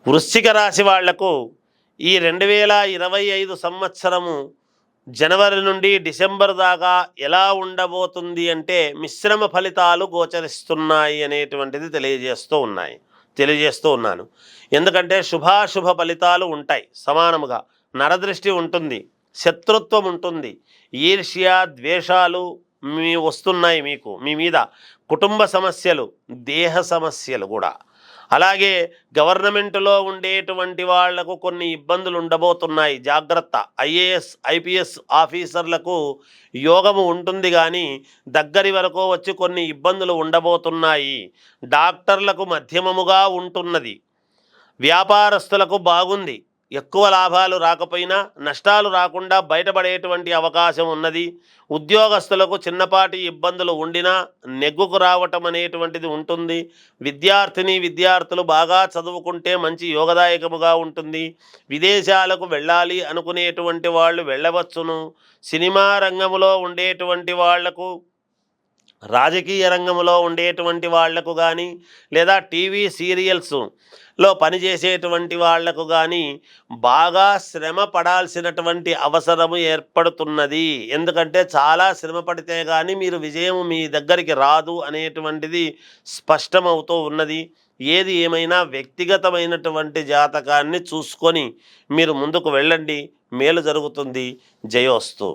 వృశ్చిక రాశి వాళ్లకు ఈ 2025 సంవత్సరము జనవరి నుండి డిసెంబర్ దాకా ఎలా ఉండబోతుంది అంటే మిశ్రమ ఫలితాలు గోచరిస్తున్నాయి అనేటువంటిది తెలియజేస్తూ ఉన్నాను. ఎందుకంటే శుభాశుభ ఫలితాలు ఉంటాయి, సమానముగా నరదృష్టి ఉంటుంది, శత్రుత్వం ఉంటుంది, ఈర్ష్య ద్వేషాలు వస్తున్నాయి మీకు మీ మీద, కుటుంబ సమస్యలు, దేహ సమస్యలు కూడా. అలాగే గవర్నమెంట్లో ఉండేటువంటి వాళ్లకు కొన్ని ఇబ్బందులు ఉండబోతున్నాయి, జాగ్రత్త. ఐఏఎస్ ఐపీఎస్ ఆఫీసర్లకు యోగము ఉంటుంది కానీ దగ్గరి వరకు వచ్చి కొన్ని ఇబ్బందులు ఉండబోతున్నాయి. డాక్టర్లకు మధ్యమముగా ఉంటున్నది. వ్యాపారస్తులకు బాగుంది, ఎక్కువ లాభాలు రాకపోయినా నష్టాలు రాకుండా బయటపడేటువంటి అవకాశం ఉన్నది. ఉద్యోగస్తులకు చిన్నపాటి ఇబ్బందులు ఉండినా నెగ్గుకు రావటం అనేటువంటిది ఉంటుంది. విద్యార్థులు బాగా చదువుకుంటే మంచి యోగదాయకముగా ఉంటుంది. విదేశాలకు వెళ్ళాలి అనుకునేటువంటి వాళ్ళు వెళ్ళవచ్చును. సినిమా రంగంలో ఉండేటువంటి వాళ్లకు, రాజకీయ రంగంలో ఉండేటువంటి వాళ్లకు కానీ, లేదా టీవీ సీరియల్స్లో పనిచేసేటువంటి వాళ్లకు కానీ బాగా శ్రమ పడాల్సినటువంటి అవసరము ఏర్పడుతున్నది. ఎందుకంటే చాలా శ్రమ పడితే కానీ మీరు విజయం మీ దగ్గరికి రాదు అనేటువంటిది స్పష్టమవుతూ ఉన్నది. ఏది ఏమైనా వ్యక్తిగతమైనటువంటి జాతకాన్ని చూసుకొని మీరు ముందుకు వెళ్ళండి, మేలు జరుగుతుంది. జయోస్తు.